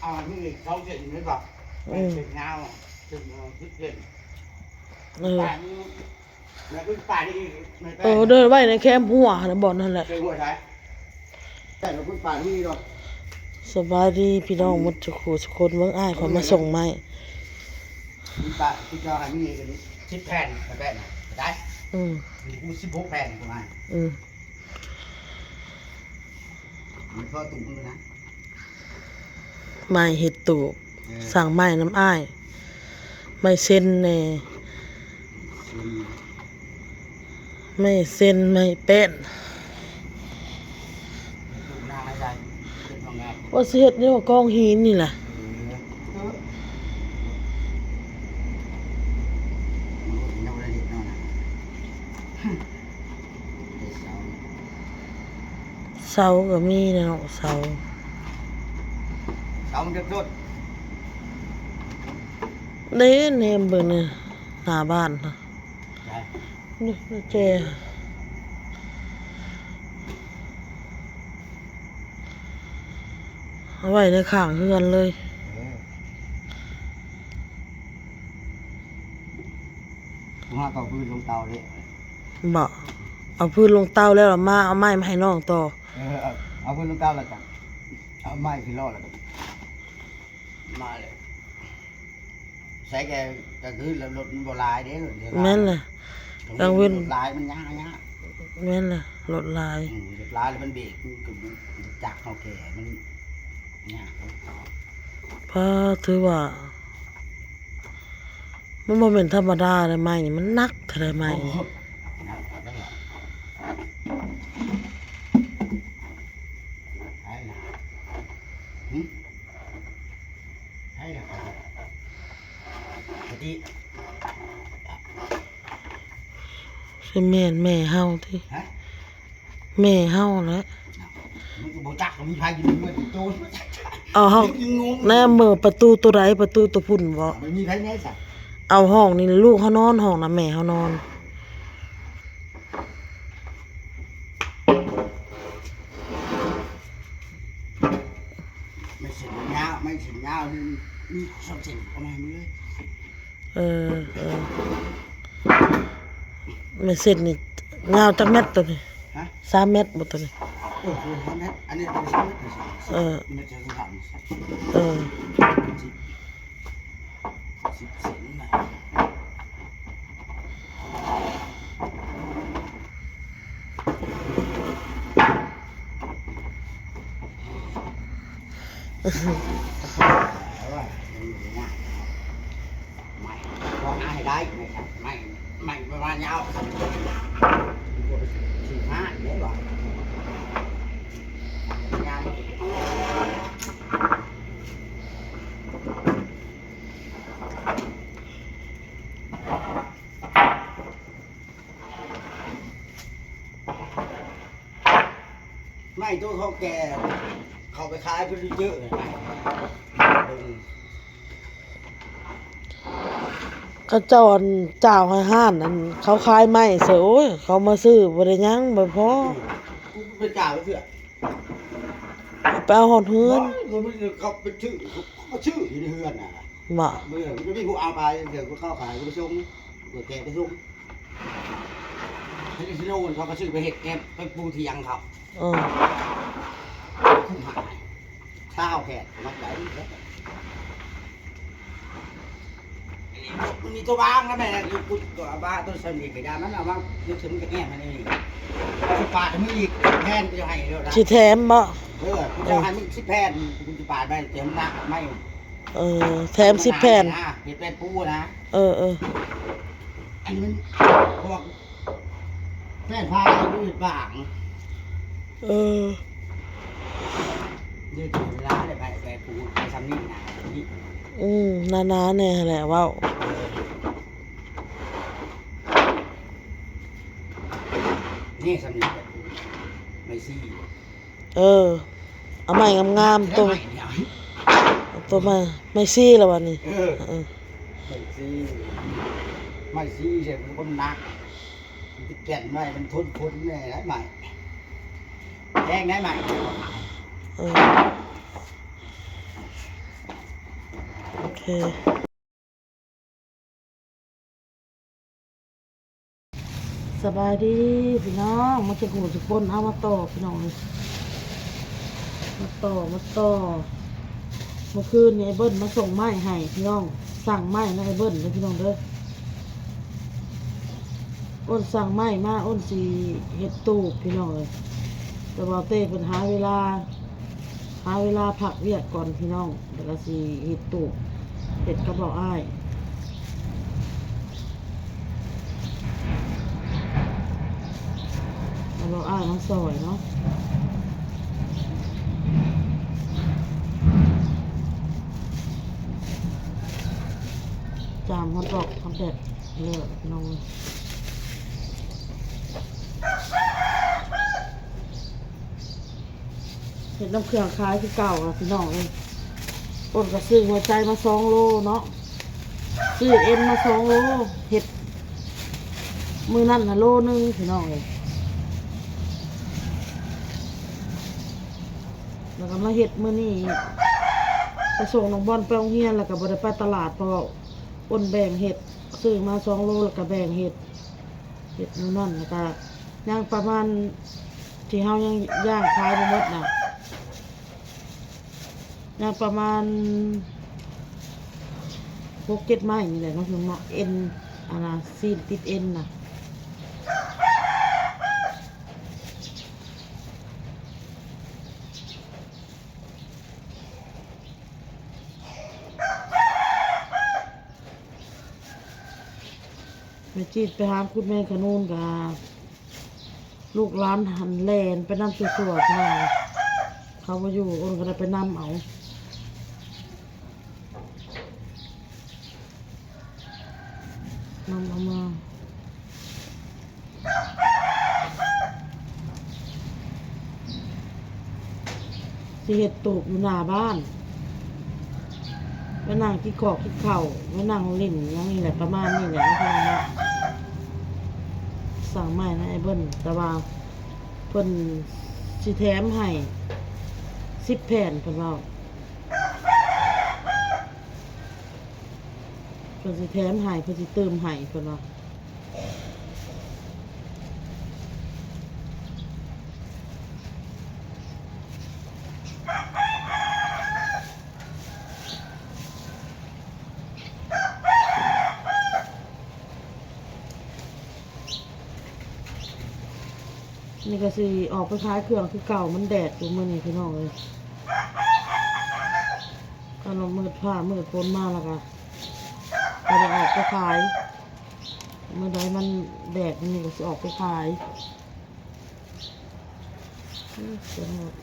เอาที่เขาเสร็จไม่บอกเป็นเงาเป็นพิเศษป่านี่แล้วก็ป่านี่เดินไว้ในแคมป์หัวนะบ่นั่นแหละเคยหัวใช่แต่เราคุณป่านี่หรอสบายดีพี่น้องหมดทุกคนเมืองอ้ายเขามาส่งไม้คุณป่าคุณจอหามีกันนี้10 แผ่นแผ่นได้กู16 แผ่นประมาณมันก็ตุ้มเลยนะไม้เห็ดตูบสั่งไม้น้ำอ้ายไม้เส้นแน่ไม่เส้นไม่เป็นว่าเสียดนี่ว่ากองหินนี่แหละเสาก็มีนะเนาะเสามันจะสุดเด้เนมเบิ่งนี่หน้าบ้านนะนี่เจเอาไว้ในข้างเฮือนเลยมาต่อพื้นลงเตาเลยบ่เอาพื้นลงเตาแล้วมาเอาไม้มาให้น้องต่อเอาพื้นลงเตาแล้วกันเอาไม้ขึ้นรอแล้วกันมาเลยใส่แกก็คือรถโบราณเด้แม่นเลยกลางเว้นลายมันยากแม่นเลยรถลายรถลายแล้วมันเบรกจักเขาแก่มันยากเพราะถือว่ามันบ่เป็นธรรมดาเลยไม้นี่มันนักเท่าไรไม้ใช่แม่เฮาที่แม่เฮาแหละเอาห้องแน่เมื่อประตูตัวไรประตูตัวพุ่นบ่เอาห้องนี่ลูกเขานอนห้องนะแม่เขานอนไม่สินยาวนี่ชอบสิ่งประมาณนี้เลยไม่เสร็จนี่ยาวจักเม็ดตัวนี้3 เมตรบ่ตัวนี้3 เมตรอันนี้เป็น3 เมตรมันจะสั่น10 เซนนะไม่พอให้ได้ไม่ประมาณยาว45ได้บ่งานไม่ตัวเขาแก่เขาไปขายเพื่อเยอะเลยเขาเจ้าให้ห้านนั่นเขาขายไม้เสือโอ้ยเขามาซื้อบ่ได้ยังบ่พอไปจ่ายไปเถอะไปเอาหอดเฮือนเขาเป็นชื่อเขาชื่ออยู่ในเฮือนน่ะบ่เมื่อจะมีกูเอาไปเดี๋ยวกูเข้าขายกูไปส่งกูแกไปส่งที่โน่นเขาก็ชื่อไปเห็ดแกไปปูเทียงเขาขึ้นหายข้าวแขกมาไหลมันมีตัวบ้างนะแม่กูตัวบ้าตัวสนิทกับยามันเอาบ้างนึกถึงกับแง่มันเองปาดมึงอีกแผ่นกูจะให้เร็วนะสิแถมบ่กูจะให้มึง10 แผ่นกูจะปาดไปเต็มนักไม่แถม10 แผ่นเห็ดเป็นปูนะอันนี้มันพวกแผ่นพายดูเห็ดบางยืดถึงเวลาเลยไปปูไปซ้ำนี่นะนาๆเนี่ยแหละว้าวนี่สำนีไม่ซี่เอาไม้งามๆตัวไม่ซี่แล้ววันนี้ไม่ซี่เสร็จมันก็หนักมันแก่นไว้มันทนแน่ได้ไหมแดงได้ไหม สบายดีพี่น้องมาจะกูจะคนเอามาต่อพี่น้องมาต่อเมื่อคืนนี้ไอ้เบิ้ลมาส่งไม้ให้พี่น้องสั่งไม้นะไอ้เบิ้ลเลยพี่น้องเด้ออ้นสั่งไม้มาอ้นสีเฮ็ดตูบพี่น้องเลยแต่ว่าเต้เป็นหาเวลาผักเวียดก่อนพี่น้องแล้วก็สีเฮ็ดตูบเฮ็ดกระบอกอ้ายเราอ้ายมาซอยเนาะจามฮอตดอกทำเด็ดเลยน้องเห็ดน้ำเครื่องคล้ายคือเก่าอะพี่น้องเลยต้นกระซื้อหัวใจมา2 โลเนาะซื้อเอ็นมา2 โลเห็ดมือนั่น1 โลพี่น้องเลยแล้วก็มาเห็ดมื้อนี้ไปส่งน้องบอลไปโรงเรียนแล้วก็บ่ได้ไปตลาดเพราะอ้นแบ่งเห็ดซื้อมา2 โลแล้วก็แบ่งเห็ดมื้อนั่นแล้วก็ย่างประมาณที่เฮายังย่างขายบ่หมดน่ะย่างประมาณ6-7 ไม้นี่แหละเนาะพี่น้องเนาะเอ็นอันน่ะซีนติดเอ็นน่ะไปจีดไปหาคุณแม่ขนูนกับลูกร้านหันแลนไปนำสวยๆพี่น้องเขามาอยู่อ้นก็ได้ไปนำเอามาสิเห็ดตูบอยู่หน้าบ้านไปนั่งที่ขอกที่เข่าไปนั่งลิ่นอย่างนี้แหละประมาณนี้แหละนะพี่น้องนะสั่งใหม่นะไอ้เบิ้ลแต่ว่าเพิ่นสิแถมให้10 แผ่นเพิ่นว่าเพิ่นสิแถมให้เพิ่นสิเติมให้เพิ่นว่านี่ก็สิออกไปขายเครื่องคือเก่ามันแดดอยู่มื้อนี้พี่น้องเลยก็ลงมืดผ้ามืดฝนมาแล้วก็ได้ออกไปขายเมื่อใดมันแดดนี่ก็สิออกไปขายเสียงหมด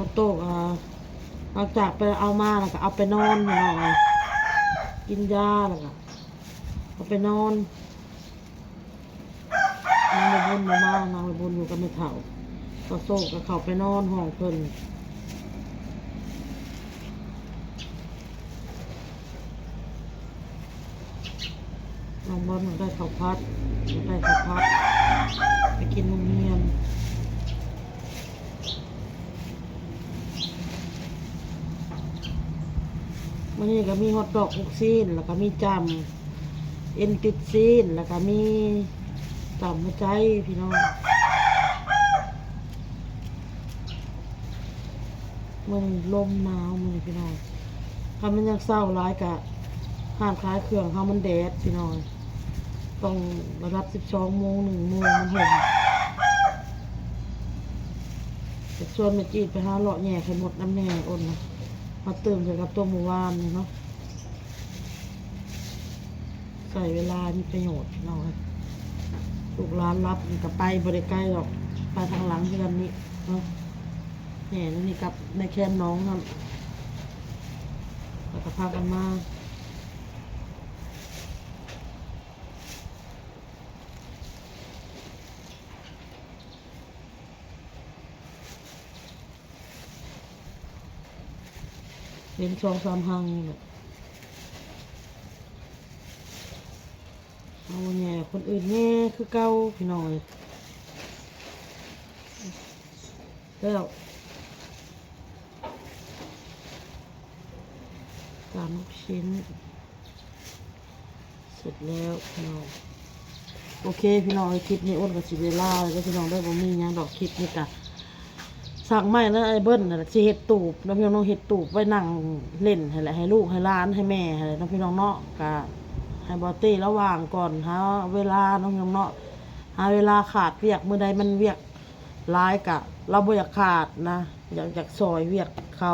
ก็โต๊ะหลังจากไปเอามาแล้วก็เอาไปนอนพี่น้องเลยกินยาแล้วก็เอาไปนอนนางไปบุญมานางไปบุญอยู่กับแม่เฒ่าก็โซ่ก็เข้าไปนอนห้องเพิ่นน้องบอลได้ข้าวผัดไปกินโรงเรียนวันนี้ก็มีฮอทดอก6 ซีนแล้วก็มีจำเอ็นติดซีนแล้วก็มีจำหัวใจพี่น้องมันลมหนาวมันพี่น้องถ้ามันยังเศร้าร้ายกะห้ามขายเครื่องเขามันแดดพี่น้องต้องระดับ12 โมง 1 โมงมันห่มจะชวนแม่จีดไปหาเลาะแหน่ไข่หมดน้ำแน่อ้นนะ มาเติมใส่กับตัวหมู่บ้านนี่เนาะใส่เวลามีประโยชน์เนาะลูกร้านรับนี่ก็ไปบริใกล้หรอกไปทางหลังเพื่อนนี่เนาะแหน่นี่กับในแคมป์น้องครับแล้วก็พากันมาเป็น2-3หังนี่แหละเอาแง่คนอื่นแง่คือเก่าพี่น้อยแล้วตามลูกชิ้นเสร็จแล้วพี่น้องโอเคพี่น้องคลิปนี้อ้นกับสิเวลาแล้วพี่น้องได้บ่มีหยังดอกคลิปนี่กะสั่งไม้แล้วไอ้เบิ้ลน่ะสิเฮ็ดตูบแล้วพี่น้องเฮ็ดตูบไว้นั่งเล่นให้แหละให้ลูกให้หลานให้แม่ให้น้องพี่น้องเนาะกะให้บอตี้ระหว่างก่อนหาเวลาน้องพี่น้องเนาะหาเวลาขาดเวียกมื้อใดมันเวียกหลายกะเราบ่อยากขาดนะอยากซอยเวียกเขา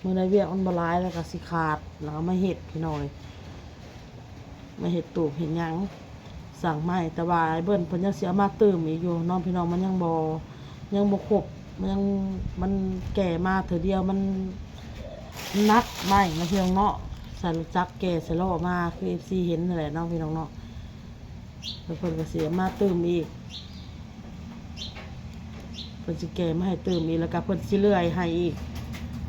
มื้อใดเวียกมันบ่หลายแล้วก็สิขาดแล้วก็มาเฮ็ดพี่น้อยมาเฮ็ดตูบเฮ็ดหยังสั่งไม้แต่ว่าไอ้เบิ้ลเพิ่นยังสิเอามาเติมอีกอยู่น้องพี่น้องมันยังบ่ครบมันแก่มาเถือเดียวมันนักไม่มาเพียงเนาะใส่รถจักรแก่ใส่ล้อมาคือ FC เห็นนั่นแหละน้องพี่น้องเนาะแล้วเพิ่นก็เสียมาเติมอีกเพิ่นสิแก่มาให้เติมอีกแล้วก็เพิ่นสิเลื่อยให้อีก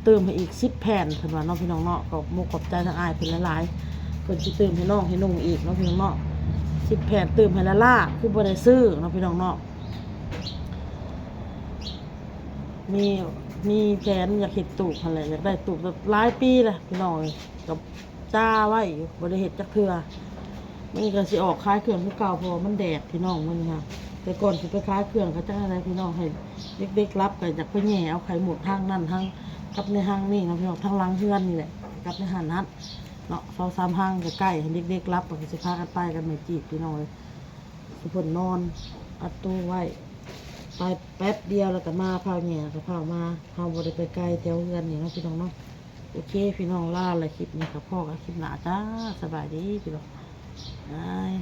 เติมให้อีก10แผ่นเพิ่นว่าน้องพี่น้องเนาะก็มุกขอบใจทางอ้ายเพิ่นหลายๆเพิ่นสิเติมให้น้องให้นุ่งอีกน้องพี่น้องเนาะ10แผ่นเติมให้ละล่าคือบ่ได้ซื้อน้องพี่น้องเนาะมีแผนอยากเห็ดตูบอะไรอยากได้ตูบแบบหลายปีเลยพี่น้อยกับจ้าไว้อยู่บริเห็ดจักเทือมันก็สิออกคล้ายเครื่องที่เก่าเพอมันแดดพี่น้องมันค่ะแต่ก่อนสิไปคล้ายเครื่องเขาจะอะไรพี่น้องให้เด็กๆรับกันอยากไปแง่เอาไข่หมดทางนั่นทางกับในห้างนี่นะพี่น้องทางล้างเพื่อนนี่แหละกับในหานัดเนาะ2-3ห้างใกล้ๆให้เด็กๆรับก็สิพากันไปกันไม่จีบพี่น้อยสุพลนอนอัดตู้ไว้ไปแป๊บเดียวแล้วก็มาพาเนี่ยก็พามาพาบริไปไกลแถวเงินนี่เนาะพี่น้องเนาะโอเคพี่น้องล่าเลยคลิปนี้กับพ่อกับคลิปหนาจ้าสบายดีพี่น้องบาย